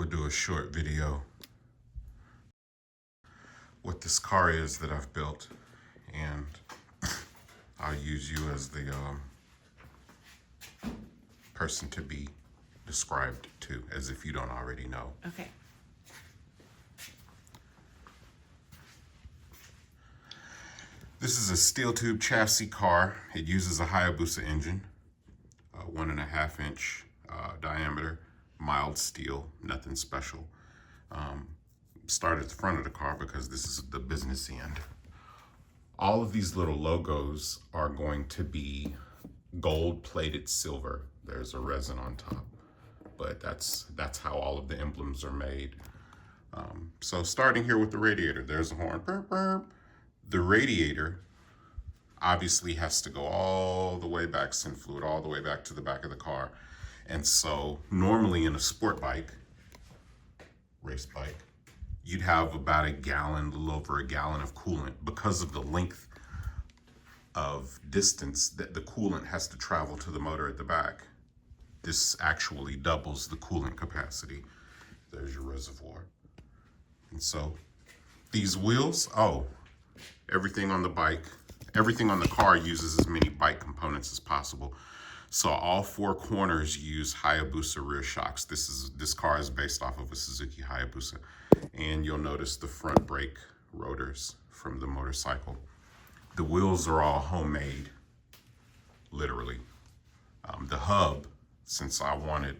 we'll do a short video what this car is that I've built, and I'll use you as the person to be described to, as if you don't already know. Okay. This is a steel tube chassis car. It uses a Hayabusa engine, 1.5 inch diameter, mild steel, nothing special. Start at the front of the car because this is the business end. All of these little logos are going to be gold plated silver. There's a resin on top, but that's how all of the emblems are made. So starting here with the radiator, there's a horn. Burp, burp. The radiator obviously has to go all the way back, send fluid all the way back to the back of the car. And so normally in a sport bike, race bike, you'd have about a gallon, a little over a gallon of coolant. Because of the length of distance that the coolant has to travel to the motor at the back, this actually doubles the coolant capacity. There's your reservoir. And so these wheels, everything on the bike, everything on the car uses as many bike components as possible. So all 4 corners use Hayabusa rear shocks. This car is based off of a Suzuki Hayabusa. And you'll notice the front brake rotors from the motorcycle. The wheels are all homemade, literally. The hub, since I wanted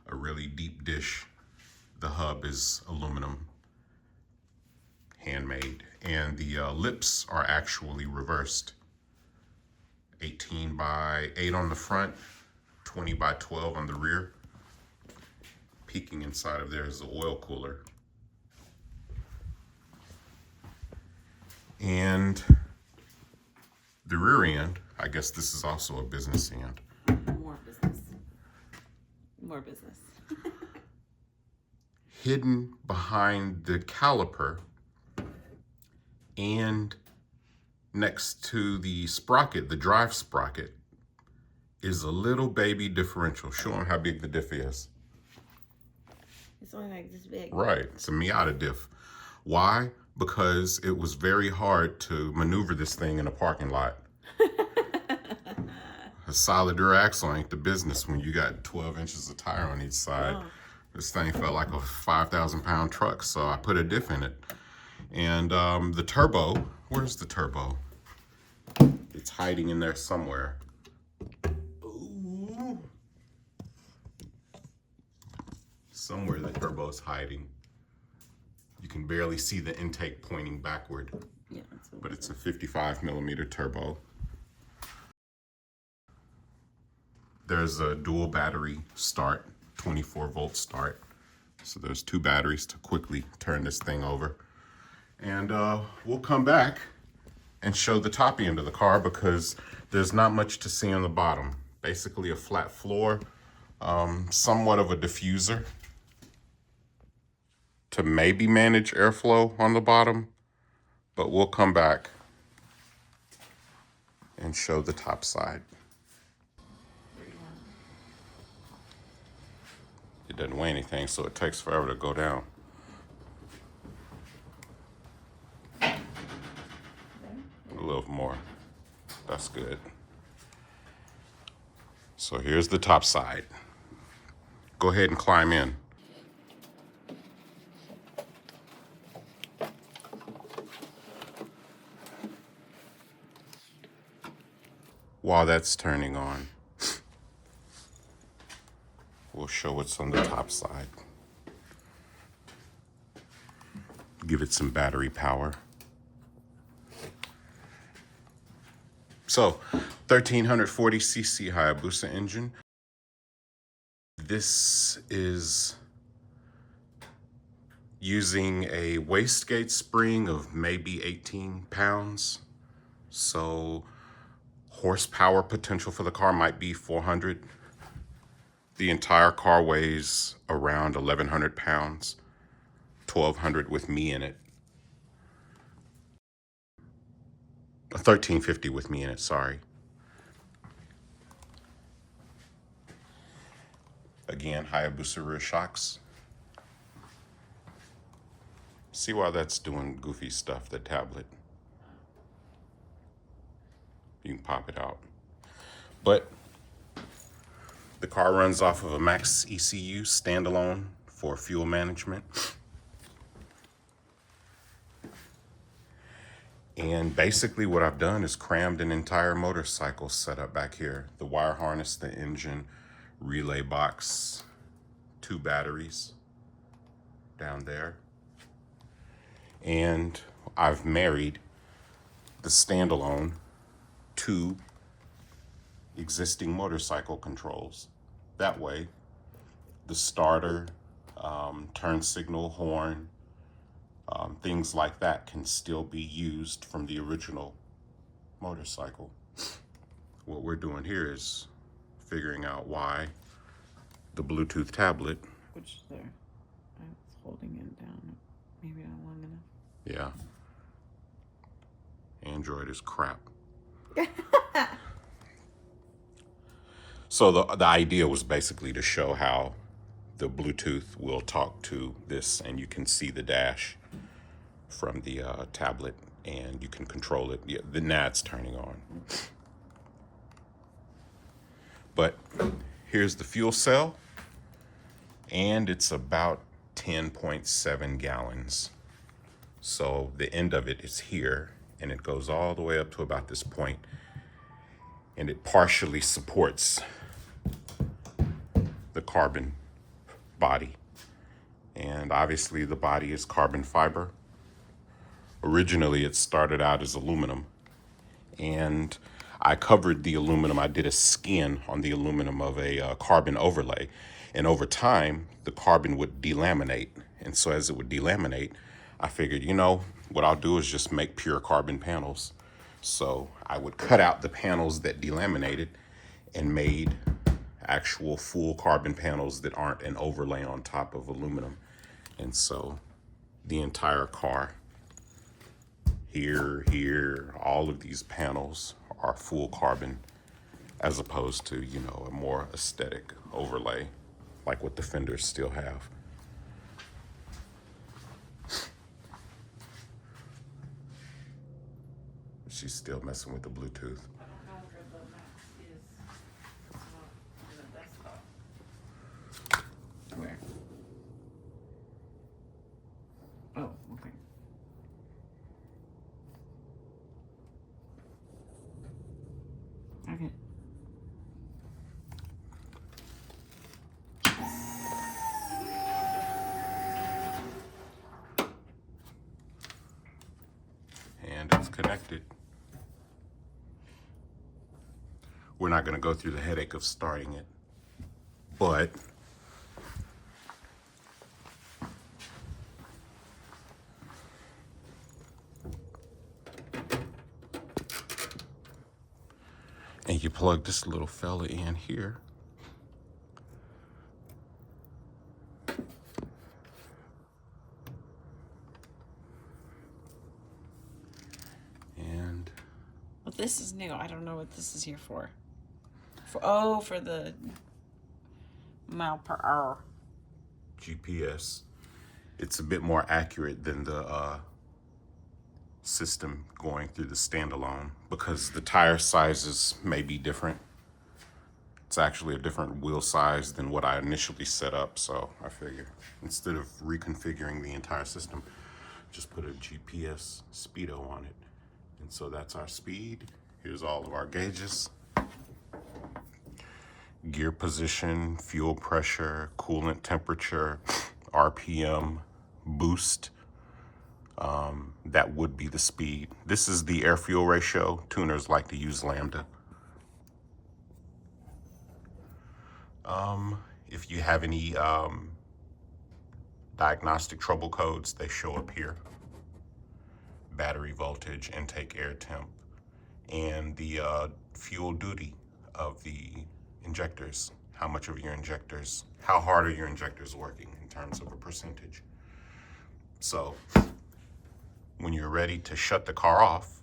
a really deep dish, the hub is aluminum, handmade. And the lips are actually reversed. 18 by 8 on the front, 20 by 12 on the rear. Peeking inside of there is the oil cooler. And the rear end, I guess this is also a business end. More business. More business. Hidden behind the caliper and next to the sprocket, the drive sprocket, is a little baby differential. Show them how big the diff is. It's only like this big. Right, it's a Miata diff. Why? Because it was very hard to maneuver this thing in a parking lot. A solid rear axle ain't the business when you got 12 inches of tire on each side. Oh. This thing felt like a 5,000 pound truck, so I put a diff in it. And the turbo, where's the turbo? It's hiding in there somewhere. Ooh. Somewhere the turbo's hiding. You can barely see the intake pointing backward. Yeah, but it's a 55 millimeter turbo. There's a dual battery start, 24 volt start. So there's 2 batteries to quickly turn this thing over. And we'll come back and show the top end of the car because there's not much to see on the bottom. Basically a flat floor, somewhat of a diffuser to maybe manage airflow on the bottom, but we'll come back and show the top side. It doesn't weigh anything, so it takes forever to go down. A little more. That's good. So here's the top side. Go ahead and climb in. While that's turning on, we'll show what's on the top side. Give it some battery power. So, 1340cc Hayabusa engine. This is using a wastegate spring of maybe 18 pounds. So, horsepower potential for the car might be 400. The entire car weighs around 1,100 pounds, 1,200 with me in it. 1,350 with me in it, sorry. Again, Hayabusa rear shocks. See why that's doing goofy stuff, the tablet. You can pop it out. But the car runs off of a MAXX ECU standalone for fuel management. And basically what I've done is crammed an entire motorcycle setup back here. The wire harness, the engine, relay box, 2 batteries down there. And I've married the standalone to existing motorcycle controls. That way, the starter, turn signal, horn, things like that can still be used from the original motorcycle. What we're doing here is figuring out why the Bluetooth tablet. Which there, I was holding it down. Maybe not long enough. Yeah. Android is crap. So the idea was basically to show how the Bluetooth will talk to this, and you can see the dash from the tablet, and you can control it. Yeah, the NAD's turning on. But here's the fuel cell, and it's about 10.7 gallons. So the end of it is here, and it goes all the way up to about this point, and it partially supports the carbon body. And obviously the body is carbon fiber. Originally it started out as aluminum, and I covered the aluminum. I did a skin on the aluminum of a carbon overlay, and over time the carbon would delaminate. And so as it would delaminate, I figured, you know, what I'll do is just make pure carbon panels. So I would cut out the panels that delaminated and made actual full carbon panels that aren't an overlay on top of aluminum. And so the entire car, here, all of these panels are full carbon, as opposed to, you know, a more aesthetic overlay like what the fenders still have. She's still messing with the Bluetooth. I don't know where the MAXX is. It's not in the desktop. Where? Oh, okay. Okay. And it's connected. We're not going to go through the headache of starting it, but and you plug this little fella in here. And Well, this is new. I don't know what this is here for. For the mile per hour. GPS. It's a bit more accurate than the system going through the standalone, because the tire sizes may be different. It's actually a different wheel size than what I initially set up, so I figured instead of reconfiguring the entire system, just put a GPS speedo on it. And so that's our speed. Here's all of our gauges. Gear position, fuel pressure, coolant temperature, RPM, boost. That would be the speed. This is the air-fuel ratio. Tuners like to use lambda. If you have any diagnostic trouble codes, they show up here. Battery voltage, intake air temp, and the fuel duty of the injectors. How much of your injectors, how hard are your injectors working in terms of a percentage? So when you're ready to shut the car off,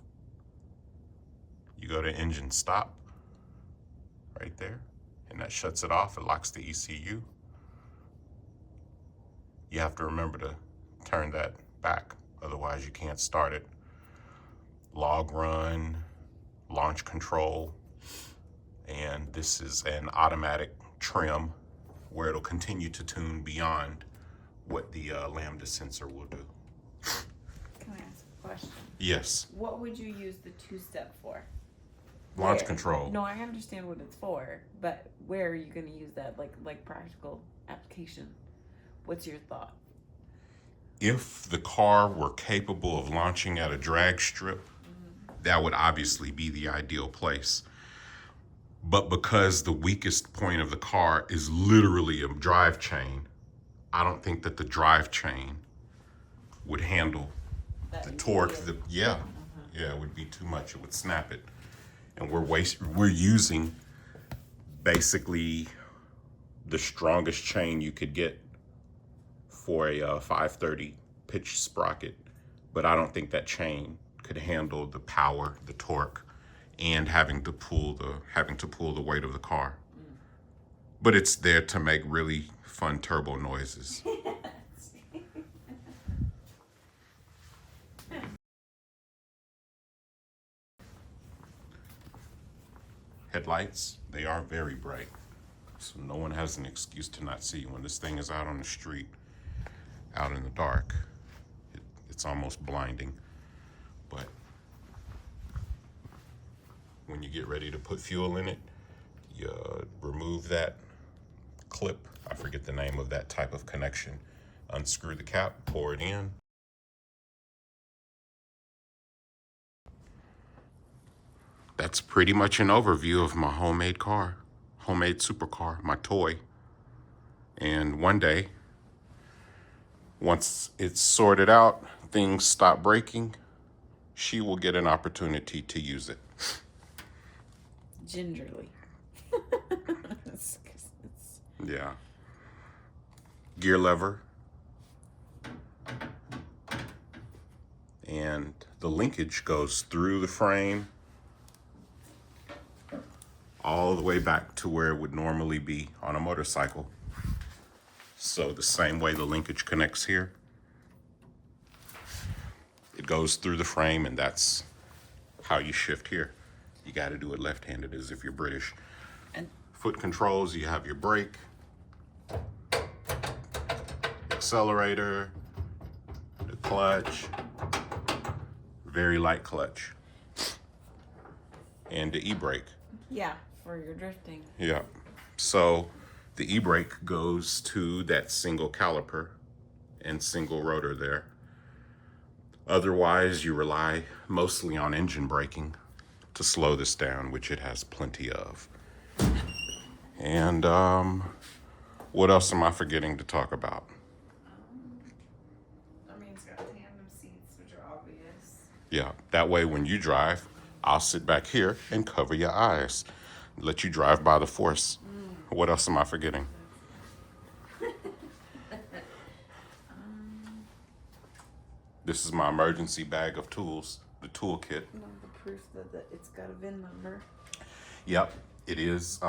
you go to engine stop right there, and that shuts it off. It locks the ECU. You have to remember to turn that back. Otherwise you can't start it. Log run, launch control, and this is an automatic trim where it'll continue to tune beyond what the lambda sensor will do. Can I ask a question? Yes. What would you use the two-step for? Launch Where? control. No, I understand what it's for, but where are you going to use that? Like practical application. What's your thought? If the car were capable of launching at a drag strip, that would obviously be the ideal place. But because the weakest point of the car is literally a drive chain, I don't think that the drive chain would handle the torque. Yeah, it would be too much. It would snap it. And we're using basically the strongest chain you could get for a 530 pitch sprocket, but I don't think that chain could handle the power, the torque, and having to pull the weight of the car. But it's there to make really fun turbo noises. Headlights, they are very bright, so no one has an excuse to not see. When this thing is out on the street, out in the dark, it's almost blinding. But when you get ready to put fuel in it, you remove that clip. I forget the name of that type of connection. Unscrew the cap, pour it in. That's pretty much an overview of my homemade car, homemade supercar, my toy. And one day, once it's sorted out, things stop breaking, she will get an opportunity to use it. Gingerly. Yeah. Gear lever. And the linkage goes through the frame all the way back to where it would normally be on a motorcycle. So the same way the linkage connects here, it goes through the frame, and that's how you shift here. You got to do it left-handed as if you're British. And foot controls, you have your brake, accelerator, the clutch, very light clutch, and the e-brake. Yeah, for your drifting. Yeah. So the e-brake goes to that single caliper and single rotor there. Otherwise, you rely mostly on engine braking to slow this down, which it has plenty of. And what else am I forgetting to talk about? I mean, it's got tandem seats, which are obvious. Yeah, that way when you drive, I'll sit back here and cover your eyes. Let you drive by the force. What else am I forgetting? This is my emergency bag of tools, the toolkit. No, the proof that it's got a VIN number. Yep, it is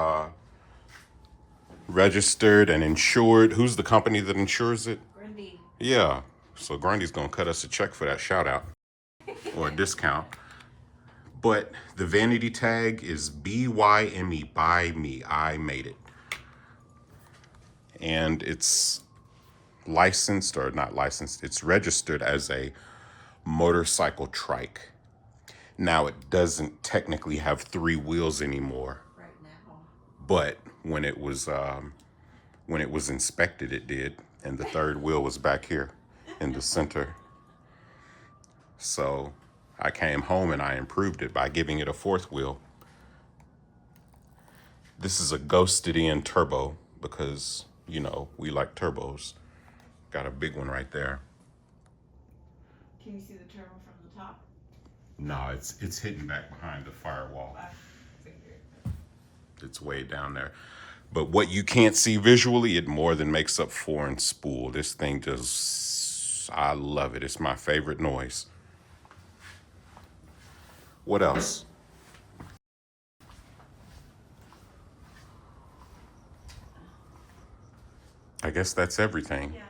registered and insured. Who's the company that insures it? Grundy. Yeah, so Grundy's gonna cut us a check for that shout out or a discount. But the vanity tag is BYME, by me, I made it. And it's licensed, or not licensed, it's registered as a motorcycle trike. Now it doesn't technically have 3 wheels anymore. Right now. But when it was inspected, it did, and the 3rd wheel was back here in the center. So I came home and I improved it by giving it a 4th wheel. This is a ghosted in turbo because, you know, we like turbos. Got a big one right there. Can you see the turbo from the top? No, it's hidden back behind the firewall. I figured. It's way down there. But what you can't see visually, it more than makes up for in spool. This thing just, I love it. It's my favorite noise. What else? I guess that's everything. Yeah.